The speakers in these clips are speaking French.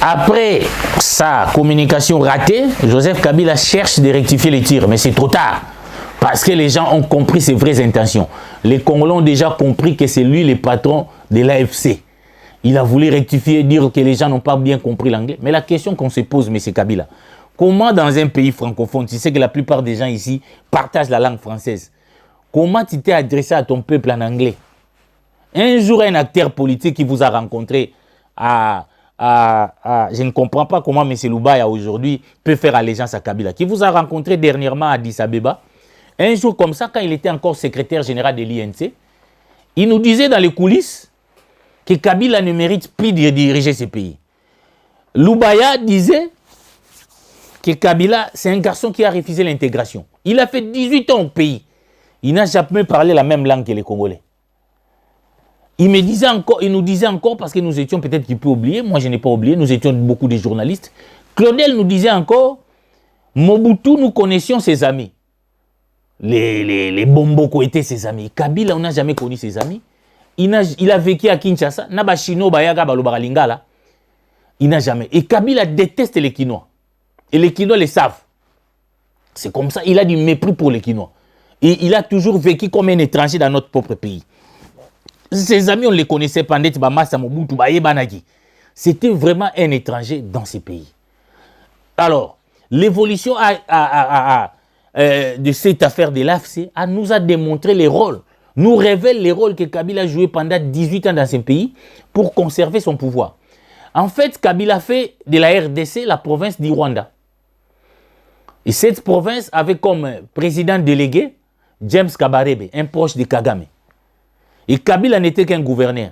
Après sa communication ratée, Joseph Kabila cherche de rectifier les tirs, mais c'est trop tard. Parce que les gens ont compris ses vraies intentions. Les Congolais ont déjà compris que c'est lui le patron de l'AFC. Il a voulu rectifier, dire que les gens n'ont pas bien compris l'anglais. Mais la question qu'on se pose, M. Kabila, comment dans un pays francophone, tu sais que la plupart des gens ici partagent la langue française, comment tu t'es adressé à ton peuple en anglais? Un jour, un acteur politique qui vous a rencontré je ne comprends pas comment M. Loubaya aujourd'hui peut faire allégeance à Kabila, qui vous a rencontré dernièrement à Addis Abeba. Un jour comme ça, quand il était encore secrétaire général de l'INC, il nous disait dans les coulisses que Kabila ne mérite plus de diriger ce pays. Loubaya disait que Kabila, c'est un garçon qui a refusé l'intégration. Il a fait 18 ans au pays. Il n'a jamais parlé la même langue que les Congolais. Il nous disait encore, parce que nous étions peut-être qu'il peut oublier, moi je n'ai pas oublié, nous étions beaucoup de journalistes. Claudel nous disait encore, Mobutu, nous connaissions ses amis. Les Bomboko étaient ses amis. Kabila, on n'a jamais connu ses amis. Il a vécu à Kinshasa. Il n'a jamais. Et Kabila déteste les Kinois. Et les Kinois le savent. C'est comme ça, il a du mépris pour les Kinois. Et il a toujours vécu comme un étranger dans notre propre pays. Ses amis, on ne les connaissait pas. C'était vraiment un étranger dans ces pays. Alors, l'évolution de cette affaire de l'AFC nous a démontré les rôles, nous révèle les rôles que Kabila a joués pendant 18 ans dans ce pays pour conserver son pouvoir. En fait, Kabila fait de la RDC la province du Rwanda. Et cette province avait comme président délégué James Kabarebe, un proche de Kagame. Et Kabila n'était qu'un gouverneur.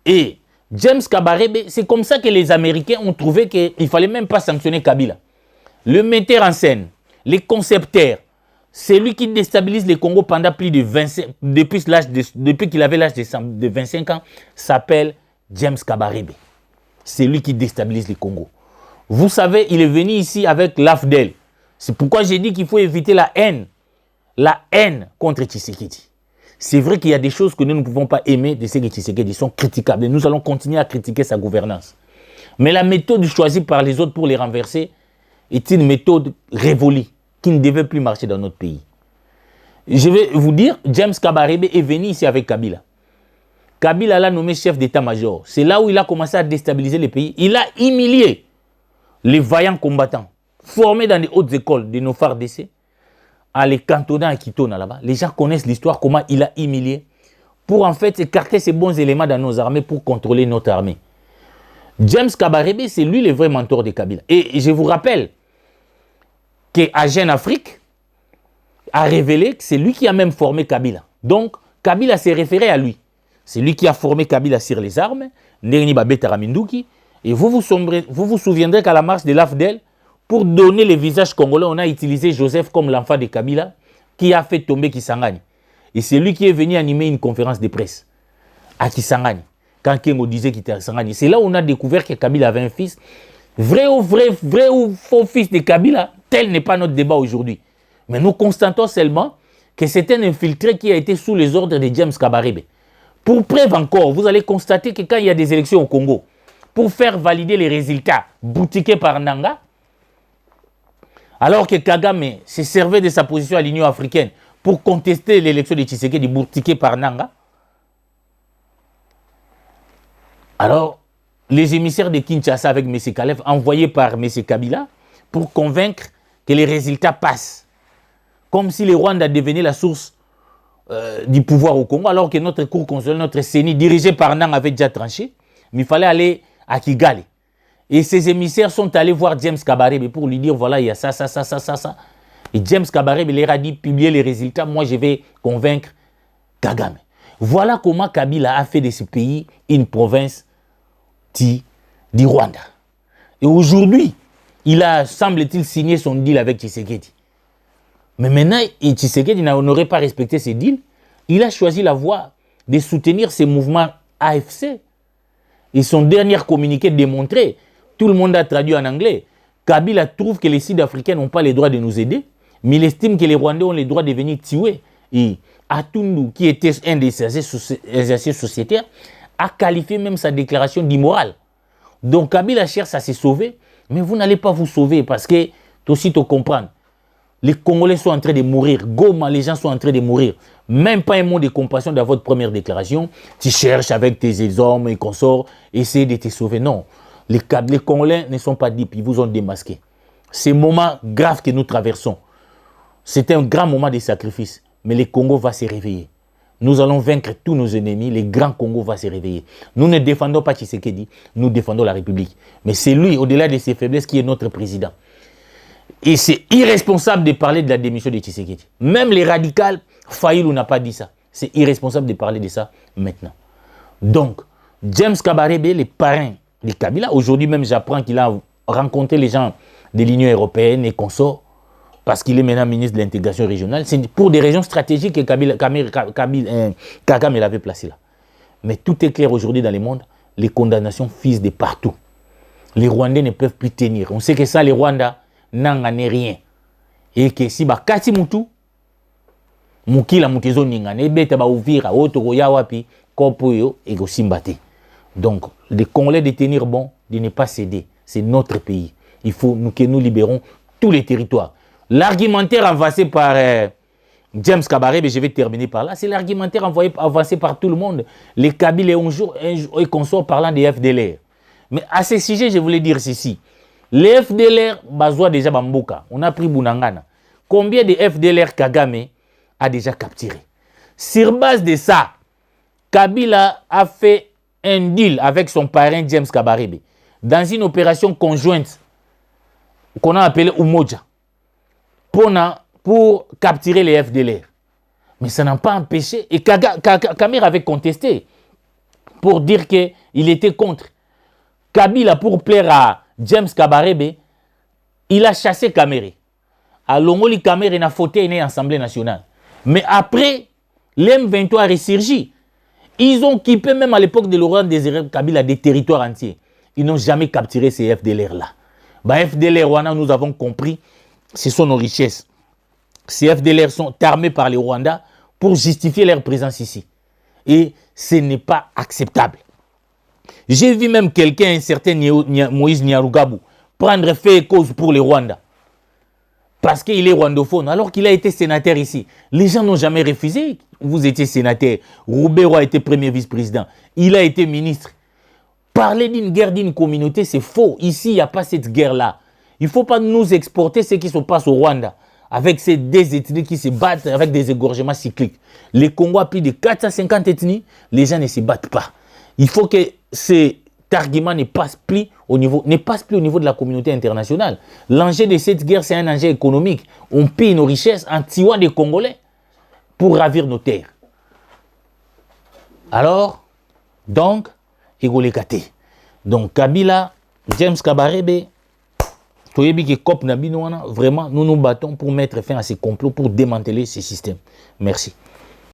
Et James Kabarebe, c'est comme ça que les Américains ont trouvé qu'il ne fallait même pas sanctionner Kabila. Le metteur en scène, les concepteurs, c'est lui qui déstabilise le Congo pendant plus de 25 depuis qu'il avait l'âge de 25 ans, s'appelle James Kabarebe. C'est lui qui déstabilise le Congo. Vous savez, il est venu ici avec l'AFDEL. C'est pourquoi j'ai dit qu'il faut éviter la haine contre Tshisekedi. C'est vrai qu'il y a des choses que nous ne pouvons pas aimer de ce que Tshisekedi sont critiquables. Et nous allons continuer à critiquer sa gouvernance. Mais la méthode choisie par les autres pour les renverser est une méthode révolue qui ne devait plus marcher dans notre pays. Je vais vous dire, James Kabarebe est venu ici avec Kabila. Kabila l'a nommé chef d'état-major. C'est là où il a commencé à déstabiliser le pays. Il a humilié les vaillants combattants formés dans les hautes écoles de nos FARDC, à les cantonnant à Kitona là-bas. Les gens connaissent l'histoire, comment il a humilié, pour en fait écarter ces bons éléments dans nos armées pour contrôler notre armée. James Kabarebe, c'est lui le vrai mentor de Kabila. Et je vous rappelle qu'à Jeune Afrique a révélé que c'est lui qui a même formé Kabila. Donc, Kabila s'est référé à lui. C'est lui qui a formé Kabila sur les armes, Nerni Babé Taraminduki. Et vous vous souviendrez qu'à la marche de l'AFDEL, pour donner le visage congolais, on a utilisé Joseph comme l'enfant de Kabila qui a fait tomber Kisangani. Et c'est lui qui est venu animer une conférence de presse à Kisangani. Quand Kengo disait qu'il était à Kisangani. C'est là où on a découvert que Kabila avait un fils. Vrai ou faux fils de Kabila, tel n'est pas notre débat aujourd'hui. Mais nous constatons seulement que c'est un infiltré qui a été sous les ordres de James Kabarebe. Pour preuve encore, vous allez constater que quand il y a des élections au Congo, pour faire valider les résultats boutiqués par Nanga, alors que Kagame se servait de sa position à l'Union africaine pour contester l'élection de Tshisekedi boutiquée par Nanga, alors les émissaires de Kinshasa avec M. Kalev, envoyés par M. Kabila, pour convaincre que les résultats passent. Comme si le Rwanda devenait la source du pouvoir au Congo, alors que notre cour constitutionnelle, notre CENI, dirigé par Nanga, avait déjà tranché, mais il fallait aller à Kigali. Et ces émissaires sont allés voir James Kabarebe pour lui dire, voilà, il y a ça. Et James Kabarebe leur a dit, publiez les résultats, moi je vais convaincre Kagame. Voilà comment Kabila a fait de ce pays une province du Rwanda. Et aujourd'hui, il a, semble-t-il, signé son deal avec Tshisekedi. Mais maintenant, Tshisekedi n'aurait pas respecté ses deals. Il a choisi la voie de soutenir ces mouvements AFC. Et son dernier communiqué démontrait, tout le monde a traduit en anglais, Kabila trouve que les Sud-Africains n'ont pas le droit de nous aider, mais il estime que les Rwandais ont le droit de venir tuer. Et Atundu, qui était un des exercices sociétaires, a qualifié même sa déclaration d'immorale. Donc Kabila cherche à se sauver, mais vous n'allez pas vous sauver parce que, aussi te comprendre, les Congolais sont en train de mourir. Goma, les gens sont en train de mourir. Même pas un mot de compassion dans votre première déclaration. Tu cherches avec tes hommes et consorts, essayer de te sauver. Non, les Congolais ne sont pas dupes, ils vous ont démasqué. C'est un moment grave que nous traversons. C'est un grand moment de sacrifice, mais le Congo va se réveiller. Nous allons vaincre tous nos ennemis, le grand Congo va se réveiller. Nous ne défendons pas Tshisekedi, nous défendons la République. Mais c'est lui, au-delà de ses faiblesses, qui est notre président. Et c'est irresponsable de parler de la démission de Tshisekedi. Même les radicaux, Fayulu n'a pas dit ça. C'est irresponsable de parler de ça maintenant. Donc, James Kabarebe, les parrains de Kabila, aujourd'hui même j'apprends qu'il a rencontré les gens de l'Union européenne et consorts, parce qu'il est maintenant ministre de l'intégration régionale. C'est pour des régions stratégiques que Kagame l'avait placé là. Mais tout est clair aujourd'hui dans le monde. Les condamnations fusent de partout. Les Rwandais ne peuvent plus tenir. On sait que ça, les Rwandais n'en gagnent rien. Et que si Kati Moutou, Mukila Mutezo Ningane, Ebeta ba Uvira, Otoro Yawapi, Kopoyo, et Gosimbate. Donc, les Congolais de tenir bon, de ne pas céder. C'est notre pays. Il faut que nous libérons tous les territoires. L'argumentaire avancé par James Kabarebe, je vais terminer par là, c'est l'argumentaire avancé par tout le monde. Les Kabyles et consorts parlant des FDLR. Mais à ce sujet, je voulais dire ceci. Les FDLR, Bazoua déjà Bambuka, on a pris Bunangana. Combien de FDLR Kagame a déjà capturé? Sur base de ça, Kabila a fait un deal avec son parrain James Kabarebe dans une opération conjointe qu'on a appelée Umoja pour capturer les FDLR. Mais ça n'a pas empêché. Et Kamir avait contesté pour dire qu'il était contre. Kabila, pour plaire à James Kabarebe, il a chassé Kamere. À Longoli, Kamere n'a fauté dans l'Assemblée nationale. Mais après, l'M23 a ressurgi. Ils ont kippé même à l'époque de Laurent Désiré Kabila des territoires entiers. Ils n'ont jamais capturé ces FDLR-là. FDLR, nous avons compris, ce sont nos richesses. Ces FDLR sont armés par les Rwandais pour justifier leur présence ici. Et ce n'est pas acceptable. J'ai vu même quelqu'un, un certain Moïse Nyarugabo, prendre fait et cause pour les Rwandais. Parce qu'il est rwandophone, alors qu'il a été sénateur ici. Les gens n'ont jamais refusé. Vous étiez sénateur. Roubero a été premier vice-président. Il a été ministre. Parler d'une guerre d'une communauté, c'est faux. Ici, il n'y a pas cette guerre-là. Il ne faut pas nous exporter ce qui se passe au Rwanda. Avec ces deux ethnies qui se battent avec des égorgements cycliques. Les Congo a plus de 450 ethnies. Les gens ne se battent pas. Il faut que cet argument ne passe plus au niveau de la communauté internationale. L'enjeu de cette guerre, c'est un enjeu économique. On pille nos richesses en tuant des Congolais pour ravir nos terres. Alors, donc, donc Kabila, James Kabarebe, vraiment, nous nous battons pour mettre fin à ces complots, pour démanteler ces systèmes. Merci.